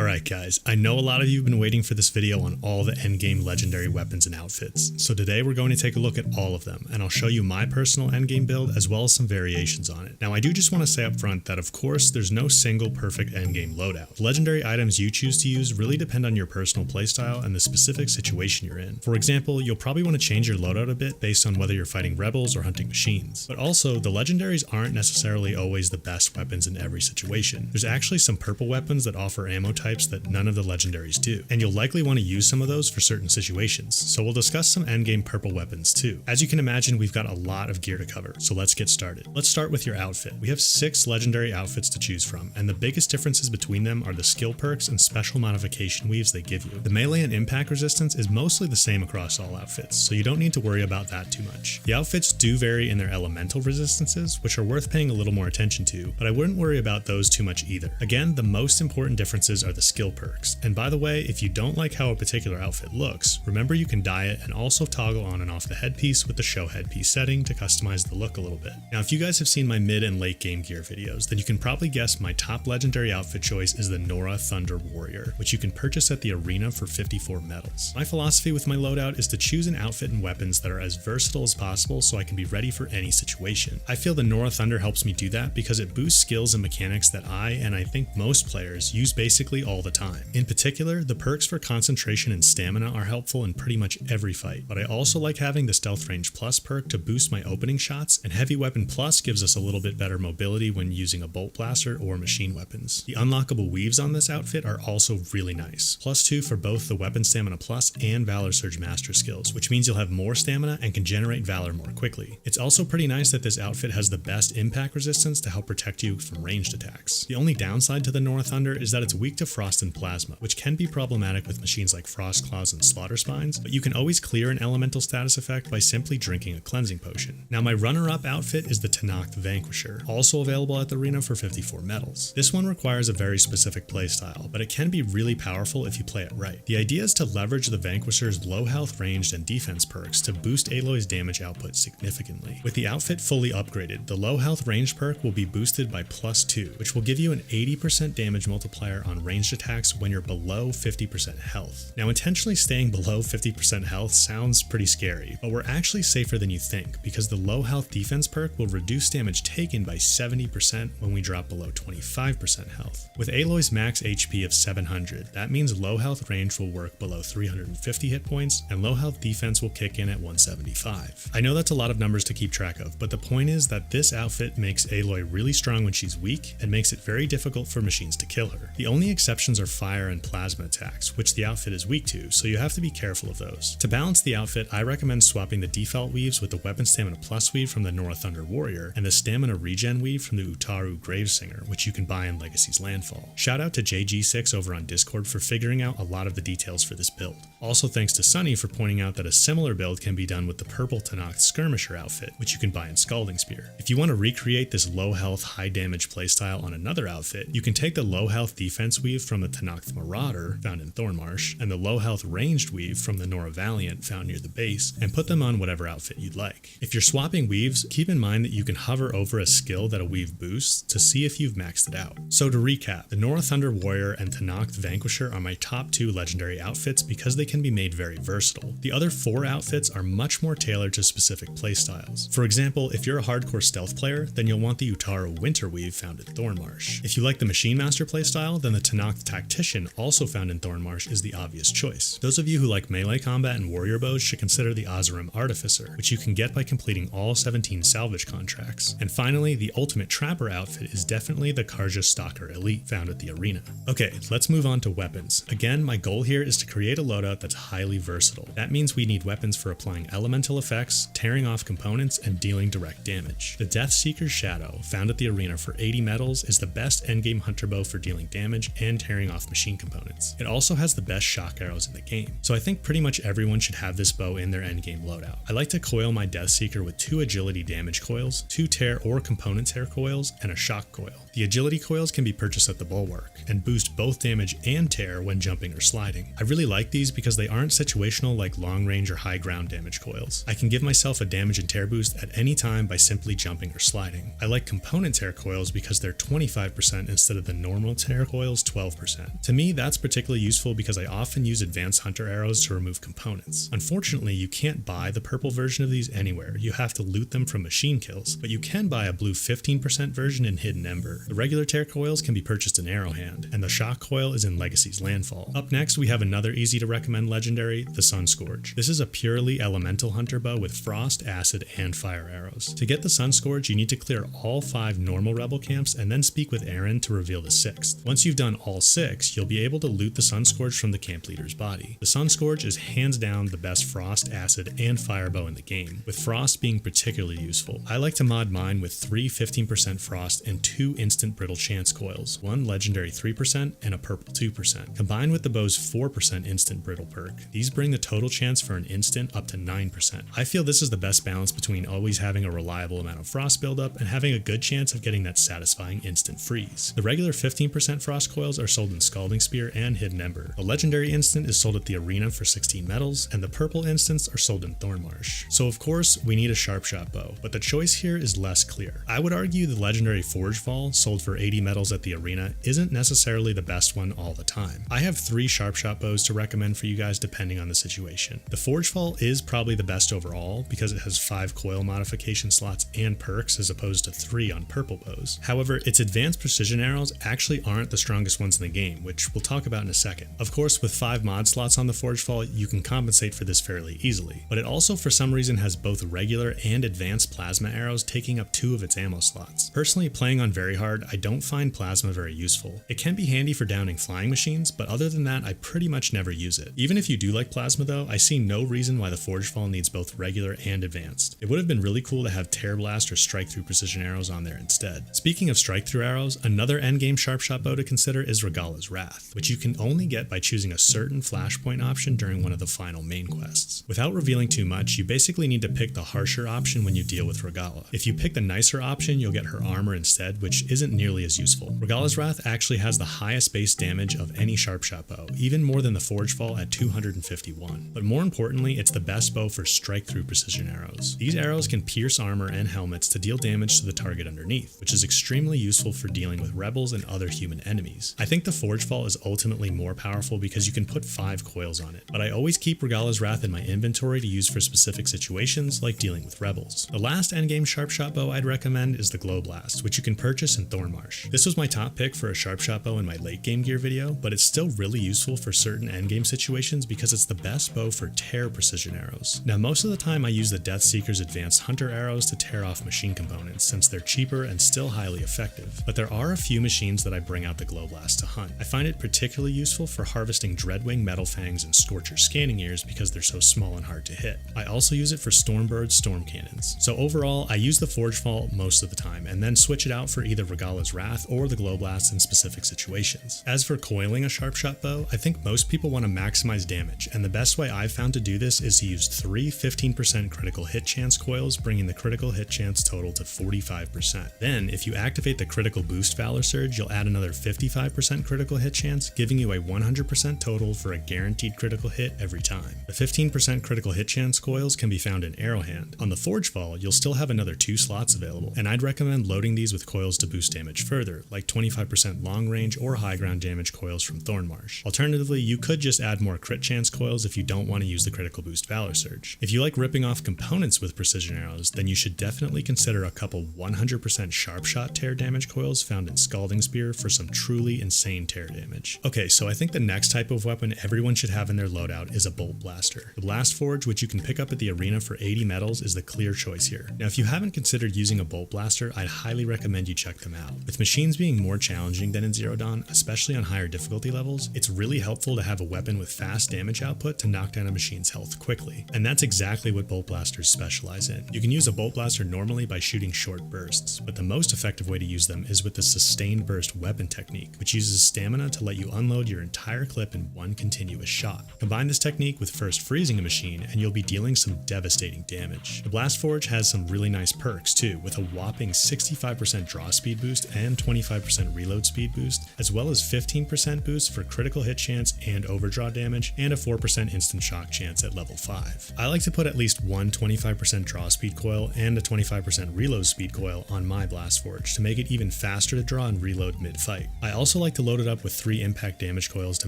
Alright guys, I know a lot of you have been waiting for this video on all the endgame legendary weapons and outfits, so today we're going to take a look at all of them, and I'll show you my personal endgame build as well as some variations on it. Now I do just want to say up front that of course there's no single perfect endgame loadout. The legendary items you choose to use really depend on your personal playstyle and the specific situation you're in. For example, you'll probably want to change your loadout a bit based on whether you're fighting rebels or hunting machines. But also, the legendaries aren't necessarily always the best weapons in every situation. There's actually some purple weapons that offer ammo types that none of the legendaries do, and you'll likely want to use some of those for certain situations, so we'll discuss some endgame purple weapons too. As you can imagine, we've got a lot of gear to cover, so let's get started. Let's start with your outfit. We have 6 legendary outfits to choose from, and the biggest differences between them are the skill perks and special modification weaves they give you. The melee and impact resistance is mostly the same across all outfits, so you don't need to worry about that too much. The outfits do vary in their elemental resistances, which are worth paying a little more attention to, but I wouldn't worry about those too much either. Again, the most important differences are the skill perks, and by the way, if you don't like how a particular outfit looks, remember you can dye it and also toggle on and off the headpiece with the show headpiece setting to customize the look a little bit. Now if you guys have seen my mid and late game gear videos, then you can probably guess my top legendary outfit choice is the Nora Thunder Warrior, which you can purchase at the arena for 54 medals. My philosophy with my loadout is to choose an outfit and weapons that are as versatile as possible so I can be ready for any situation. I feel the Nora Thunder helps me do that because it boosts skills and mechanics that I think most players use basically all the time. In particular, the perks for concentration and stamina are helpful in pretty much every fight, but I also like having the Stealth Range Plus perk to boost my opening shots, and Heavy Weapon Plus gives us a little bit better mobility when using a Bolt Blaster or machine weapons. The unlockable weaves on this outfit are also really nice, +2 for both the Weapon Stamina Plus and Valor Surge Master skills, which means you'll have more stamina and can generate Valor more quickly. It's also pretty nice that this outfit has the best impact resistance to help protect you from ranged attacks. The only downside to the Nora Thunder is that it's weak to Frost and Plasma, which can be problematic with machines like Frost Claws and Slaughter Spines, but you can always clear an elemental status effect by simply drinking a cleansing potion. Now my runner-up outfit is the Tenakth Vanquisher, also available at the arena for 54 medals. This one requires a very specific playstyle, but it can be really powerful if you play it right. The idea is to leverage the Vanquisher's low health, ranged, and defense perks to boost Aloy's damage output significantly. With the outfit fully upgraded, the low health ranged perk will be boosted by +2, which will give you an 80% damage multiplier on ranged attacks when you're below 50% health. Now intentionally staying below 50% health sounds pretty scary, but we're actually safer than you think because the low health defense perk will reduce damage taken by 70% when we drop below 25% health. With Aloy's max HP of 700, that means low health range will work below 350 hit points and low health defense will kick in at 175. I know that's a lot of numbers to keep track of, but the point is that this outfit makes Aloy really strong when she's weak and makes it very difficult for machines to kill her. The only exceptions are fire and plasma attacks, which the outfit is weak to, so you have to be careful of those. To balance the outfit, I recommend swapping the default weaves with the Weapon Stamina Plus weave from the Nora Thunder Warrior and the Stamina Regen weave from the Utaru Gravesinger, which you can buy in Legacy's Landfall. Shout out to JG6 over on Discord for figuring out a lot of the details for this build. Also thanks to Sunny for pointing out that a similar build can be done with the purple Tenakth Skirmisher outfit, which you can buy in Scalding Spear. If you want to recreate this low health, high damage playstyle on another outfit, you can take the low health defense weave from the Tenakth Marauder, found in Thornmarsh, and the low health ranged weave from the Nora Valiant, found near the base, and put them on whatever outfit you'd like. If you're swapping weaves, keep in mind that you can hover over a skill that a weave boosts to see if you've maxed it out. So to recap, the Nora Thunder Warrior and Tenakth Vanquisher are my top 2 legendary outfits because they can be made very versatile. The other 4 outfits are much more tailored to specific playstyles. For example, if you're a hardcore stealth player, then you'll want the Utaru Winter Weave found in Thornmarsh. If you like the Machine Master playstyle, then the Tenakth Tactician, also found in Thornmarsh, is the obvious choice. Those of you who like melee combat and warrior bows should consider the Oseram Artificer, which you can get by completing all 17 salvage contracts. And finally, the ultimate trapper outfit is definitely the Karja Stalker Elite found at the arena. Okay, let's move on to weapons. Again, my goal here is to create a loadout that's highly versatile. That means we need weapons for applying elemental effects, tearing off components, and dealing direct damage. The Deathseeker's Shadow, found at the arena for 80 medals, is the best endgame hunter bow for dealing damage and tearing off machine components. It also has the best shock arrows in the game, so I think pretty much everyone should have this bow in their endgame loadout. I like to coil my Deathseeker with 2 agility damage coils, 2 tear or component tear coils, and a shock coil. The agility coils can be purchased at the bulwark, and boost both damage and tear when jumping or sliding. I really like these because they aren't situational like long range or high ground damage coils. I can give myself a damage and tear boost at any time by simply jumping or sliding. I like component tear coils because they're 25% instead of the normal tear coils 12%. To me, that's particularly useful because I often use advanced hunter arrows to remove components. Unfortunately, you can't buy the purple version of these anywhere. You have to loot them from machine kills, but you can buy a blue 15% version in Hidden Ember. The regular tear coils can be purchased in Arrowhand, and the shock coil is in Legacy's Landfall. Up next, we have another easy to recommend legendary, the Sun Scourge. This is a purely elemental hunter bow with frost, acid, and fire arrows. To get the Sun Scourge, you need to clear all 5 normal rebel camps and then speak with Aaron to reveal the 6th. Once you've done all 6, you'll be able to loot the Sun Scourge from the camp leader's body. The Sun Scourge is hands down the best frost, acid, and fire bow in the game, with frost being particularly useful. I like to mod mine with 3 15% frost and 2 instant brittle chance coils, 1 legendary 3% and a purple 2%. Combined with the bow's 4% instant brittle perk, these bring the total chance for an instant up to 9%. I feel this is the best balance between always having a reliable amount of frost buildup and having a good chance of getting that satisfying instant freeze. The regular 15% frost coils are sold in Scalding Spear and Hidden Ember. The legendary instant is sold at the arena for 16 medals, and the purple instants are sold in Thornmarsh. So of course, we need a sharpshot bow, but the choice here is less clear. I would argue the legendary Forgefall, sold for 80 medals at the arena, isn't necessarily the best one all the time. I have 3 sharpshot bows to recommend for you guys depending on the situation. The Forgefall is probably the best overall because it has 5 coil modification slots and perks as opposed to 3 on purple bows. However, its advanced precision arrows actually aren't the strongest ones in the game, which we'll talk about in a second. Of course, with 5 mod slots on the Forgefall, you can compensate for this fairly easily, but it also for some reason has both regular and advanced plasma arrows taking up 2 of its ammo slots. Personally, playing on very hard, I don't find plasma very useful. It can be handy for downing flying machines, but other than that, I pretty much never use it. Even if you do like plasma though, I see no reason why the Forgefall needs both regular and advanced. It would have been really cool to have Tear Blast or Strike Through precision arrows on there instead. Speaking of Strike Through arrows, another endgame sharpshot bow to consider is Regala's Wrath, which you can only get by choosing a certain flashpoint option during one of the final main quests. Without revealing too much, you basically need to pick the harsher option when you deal with Regala. If you pick the nicer option, you'll get her armor instead, which isn't nearly as useful. Regala's Wrath actually has the highest base damage of any sharpshot bow, even more than the Forgefall at 251. But more importantly, it's the best bow for strike-through precision arrows. These arrows can pierce armor and helmets to deal damage to the target underneath, which is extremely useful for dealing with rebels and other human enemies. I think the Forgefall is ultimately more powerful because you can put 5 coils on it, but I always keep Regala's Wrath in my inventory to use for specific situations like dealing with rebels. The last endgame sharpshot bow I'd recommend is the Glow Blast, which you can purchase in Thornmarsh. This was my top pick for a sharpshot bow in my late game gear video, but it's still really useful for certain endgame situations because it's the best bow for tear precision arrows. Now most of the time I use the Deathseeker's advanced hunter arrows to tear off machine components since they're cheaper and still highly effective, but there are a few machines that I bring out the Glow Blast to hunt. I find it particularly useful for harvesting Dreadwing Metal Fangs and Scorcher scanning ears because they're so small and hard to hit. I also use it for Stormbird storm cannons. So overall, I use the Forgefall most of the time and then switch it out for either Regala's Wrath or the Glow Blast in specific situations. As for coiling a sharpshot bow, I think most people want to maximize damage, and the best way I've found to do this is to use 3 15% critical hit chance coils, bringing the critical hit chance total to 45%. Then, if you activate the critical boost Valor Surge, you'll add another 55% critical hit chance, giving you a 100% total for a guaranteed critical hit every time. The 15% critical hit chance coils can be found in Arrowhand. On the Forgefall, you'll still have another 2 slots available, and I'd recommend loading these with coils to boost damage further, like 25% long range or high ground damage coils from Thornmarsh. Alternatively, you could just add more crit chance coils if you don't want to use the critical boost Valor Surge. If you like ripping off components with precision arrows, then you should definitely consider a couple 100% sharp shot tear damage coils found in Scalding Spear for some truly insane tear damage. Okay, so I think the next type of weapon everyone should have in their loadout is a Bolt Blaster. The Blast Forge, which you can pick up at the arena for 80 medals, is the clear choice here. Now, if you haven't considered using a Bolt Blaster, I'd highly recommend you check them out. With machines being more challenging than in Zero Dawn, especially on higher difficulty levels, it's really helpful to have a weapon with fast damage output to knock down a machine's health quickly. And that's exactly what Bolt Blasters specialize in. You can use a Bolt Blaster normally by shooting short bursts, but the most effective way to use them is with the Sustained Burst weapon technique, which uses stamina to let you unload your entire clip in one continuous shot. Combine this technique with first freezing a machine, and you'll be dealing some devastating damage. The Blast Forge has some really nice perks too, with a whopping 65% draw speed boost and 25% reload speed boost, as well as 15% boost for critical hit chance and overdraw damage, and a 4% instant shock chance at level 5. I like to put at least one 25% draw speed coil and a 25% reload speed coil on my Blast Forge to make it even faster to draw and reload mid-fight. I also like to load it up with 3 impact damage coils to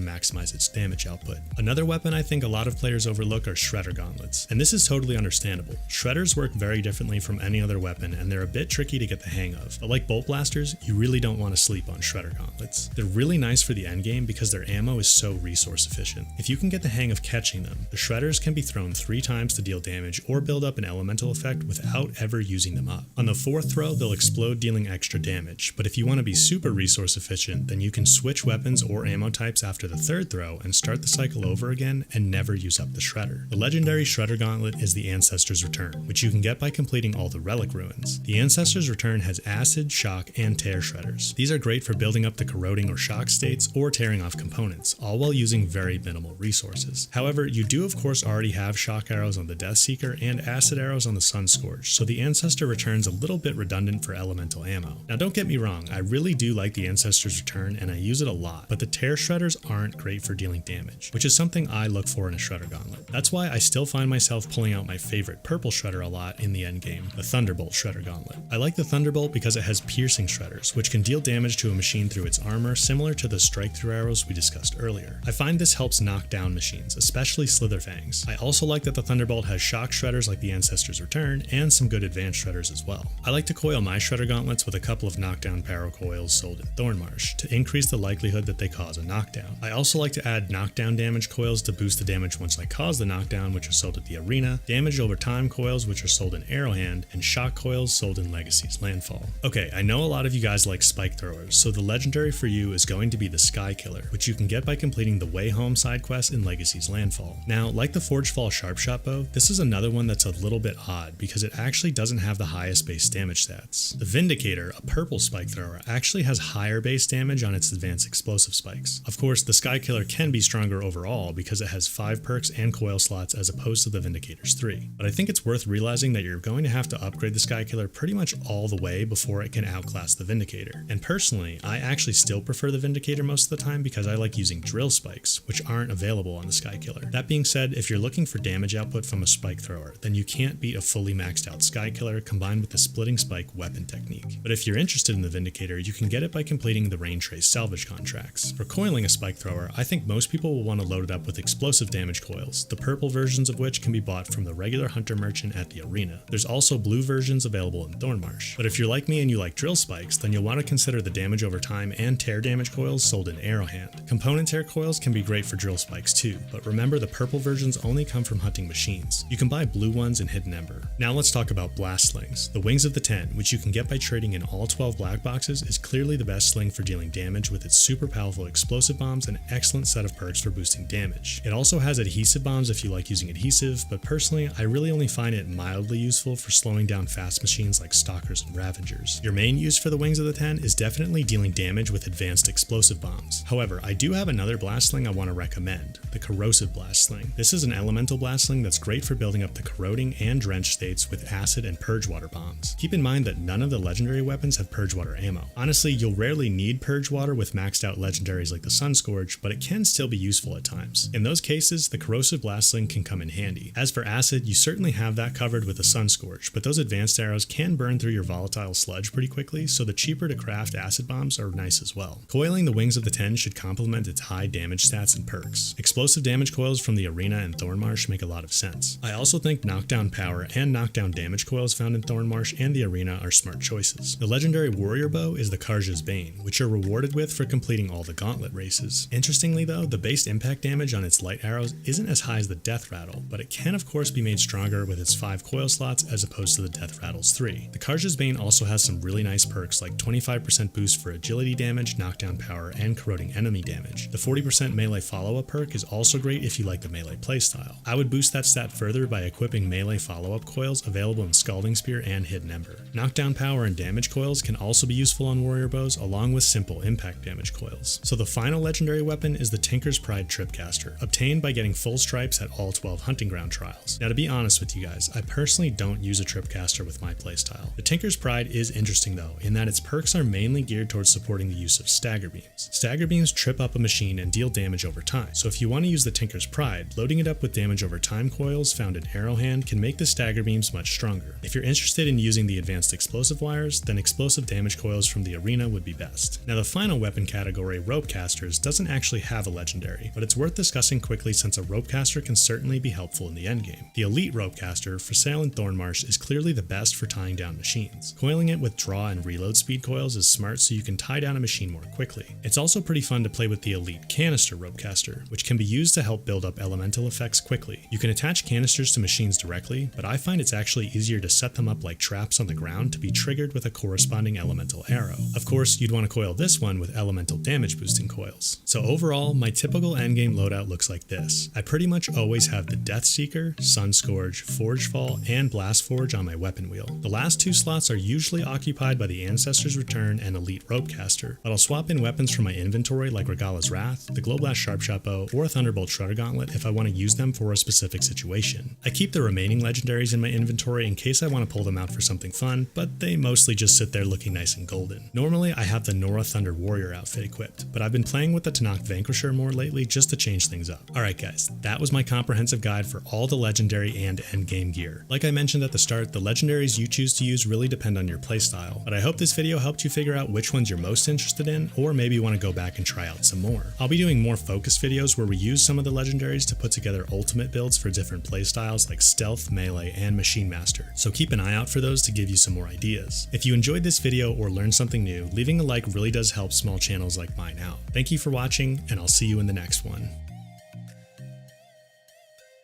maximize its damage output. Another weapon I think a lot of players overlook are Shredder Gauntlets, and this is totally understandable. Shredders work very differently from any other weapon, and they're a bit tricky to get the hang of, but like Bolt Blasters, you really don't want to sleep on Shredder Gauntlets. They're really nice for the endgame because their ammo is so resource efficient. If you can get the hang of catching them, the Shredders can be thrown 3 times to deal damage or build up an elemental effect without ever using them up. On the 4th throw, they'll explode dealing extra damage, but if you want to be super resource efficient, then you can switch weapons or ammo types after the 3rd throw and start the cycle over again and never use up the Shredder. The legendary Shredder Gauntlet is the Ancestor's Return, which you can get by completing all the Relic Ruins. The Ancestor's Return has Acid, Shock, and Tear Shredders. These are great for building up the corroding or shock states or tearing off components, all while using very minimal resources. However, you do of course already have Shock Arrows on the Death Seeker and Acid Arrows on the Sun Scourge, so the Ancestor Return's a little bit redundant for elemental ammo. Now don't get me wrong, I really do like the Ancestor's Return and I use it a lot, but the Tear Shredders aren't great for dealing damage, which is something I look for in a Shredder Gauntlet. That's why I still find myself pulling out my favorite purple Shredder a lot in the endgame, the Thunderbolt Shredder Gauntlet. I like the Thunderbolt because it has piercing shredders, which can deal damage to a machine through its armor, similar to the strike-through arrows we discussed earlier. I find this helps knock down machines, especially Slitherfangs. I also like that the Thunderbolt has shock shredders like the Ancestor's Return, and some good advanced shredders as well. I like to coil my Shredder Gauntlets with a couple of knockdown power coils sold in Thornmarsh, to increase the likelihood that they cause a knockdown. I also like to add knockdown damage coils to boost the damage once I cause the knockdown, which are sold at the Arena, damage over time coils, which are sold in Arrowhand, and shock coils sold in Legacy's Landfall. Okay, I know a lot of you guys like spike throwers, so the legendary for you is going to be the Sky Killer, which you can get by completing the Way Home side quest in Legacy's Landfall. Now, like the Forgefall Sharpshot Bow, this is another one that's a little bit odd because it actually doesn't have the highest base damage stats. The Vindicator, a purple spike thrower, actually has higher base damage on its advanced explosive spikes. Of course, the Sky Killer can be stronger overall because it has 5 perks and coil slots as opposed to the Vindicator's 3. But I think it's worth realizing that you're going to have to upgrade the Sky Killer pretty much all the way before it can outclass the Vindicator. And personally, I actually still prefer the Vindicator most of the time because I like using drill spikes, which aren't available on the Sky Killer. That being said, if you're looking for damage output from a spike thrower, then you can't beat a fully maxed out Sky Killer combined with the splitting spike weapon technique. But if you're interested in the Vindicator, you can get it by completing the Rain Trace salvage contracts. For coiling a spike thrower, I think most people will want to load it up with explosive damage coils, the purple versions of which can be bought from the regular Hunter Merchant at the Arena. There's also blue versions available in Thornmarsh. But if you're like me and you like drill spikes, then you'll want to consider the damage over time and tear damage coils sold in Arrowhand. Component tear coils can be great for drill spikes too, but remember the purple versions only come from hunting machines. You can buy blue ones in Hidden Ember. Now let's talk about blast slings. The Wings of the Ten, which you can get by trading in all 12 black boxes, is clearly the best sling for dealing damage with its super powerful explosive bombs and excellent set of perks for boosting damage. It also has adhesive bombs if you like using adhesive, but personally I really only find it mildly useful for slowing down fast machines like Stalkers and Ravengers. Your main use for the Wings of the Ten is definitely dealing damage with advanced explosive bombs. However, I do have another blast sling I want to recommend, the Corrosive Blast Sling. This is an elemental blast sling that's great for building up the corroding and drench states with acid and purge water bombs. Keep in mind that none of the legendary weapons have purge water ammo. Honestly, you'll rarely need purge water with maxed out legendaries like the Sun Scourge, but it can still be useful at times. In those cases, the Corrosive Blast Sling can come in handy. As for acid, you certainly have that covered with the Sun Scourge, but those advanced arrows can burn through your volatile sludge pretty quickly, so the cheaper to craft acid bombs are nice as well. Coiling the Wings of the Ten should complement its high damage stats and perks. Explosive damage coils from the Arena and Thornmarsh make a lot of sense. I also think knockdown power and knockdown damage coils found in Thornmarsh and the Arena are smart choices. The legendary Warrior Bow is the Karja's Bane, which you're rewarded with for completing all the Gauntlet races. Interestingly though, the base impact damage on its light arrows isn't as high as the Death Rattle, but it can of course be made stronger with its 5 coil slots as opposed to the Death Rattle's 3. The Karja's Bane also has some really nice perks like 25% boost for agility damage, knockdown power, and corroding enemy damage. The 40% melee follow-up perk is also great if you like the melee playstyle. I would boost that stat further by equipping melee follow-up coils available in Scalding Spear and Hidden Ember. Knockdown power and damage coils can also be useful on warrior bows along with simple impact damage coils. So the final legendary weapon is the Tinker's Pride Tripcaster, obtained by getting full stripes at all 12 hunting ground trials. Now to be honest with you guys, I personally don't use a Tripcaster with my playstyle. The Tinker's Pride is interesting though, in that its perks are mainly geared towards supporting the use of stagger beams. Stagger beams trip up a machine and deal damage over time, so if you want to use the Tinker's Pride, loading it up with damage over time coils found in Arrowhand can make the stagger beams much stronger. If you're interested in using the advanced explosive wires, then explosive damage coils from the arena would be best. Now the final weapon category, Ropecasters, doesn't actually have a legendary, but it's worth discussing quickly since a Ropecaster can certainly be helpful in the endgame. The Elite Ropecaster, for sale in Thornmarsh, is clearly the best for tying down machines. Coiling it with draw and reload speed coils is smart so you can tie down a machine more quickly. It's also pretty fun to play with the Elite Canister Ropecaster, which can be used to help build up elemental effects quickly. You can attach canisters to machines directly, but I find it's actually easier to set them up like traps on the ground to be triggered with a corresponding elemental arrow. Of course, you'd want to coil this one with elemental damage boosting coils. So overall, my typical endgame loadout looks like this. I pretty much always have the Deathseeker, Sunscourge, Forgefall, and Blastforge on my weapon wheel. The last two slots are usually occupied by the Ancestor's Return and Elite Ropecaster, but I'll swap in weapons from my inventory like Regala's Wrath, the Glowblast Sharpshot Bow, or a Thunderbolt Shredder Gauntlet if I want to use them for a specific situation. I keep the remaining legendaries in my inventory in case I want to pull them out for something fun, but they mostly just sit there looking nice and golden. Normally I have the Nora Thunder Warrior outfit equipped, but I've been playing with the Tanakh Vanquisher more lately just to change things up. Alright guys, that was my comprehensive guide for all the legendary and endgame gear. Like I mentioned at the start, the legendaries you choose to use really depend on your playstyle, but I hope this video helped you figure out which ones you're most interested in, or maybe want to go back and try out some more. I'll be doing more focused videos where we use some of the legendaries to put together ultimate builds for different playstyles like Stealth, Melee, and Machine Master, so keep an eye out for those to give you some more ideas. If you enjoyed this video or learned something new, leaving a like really does help small channels like mine out. Thank you for watching, and I'll see you in the next one.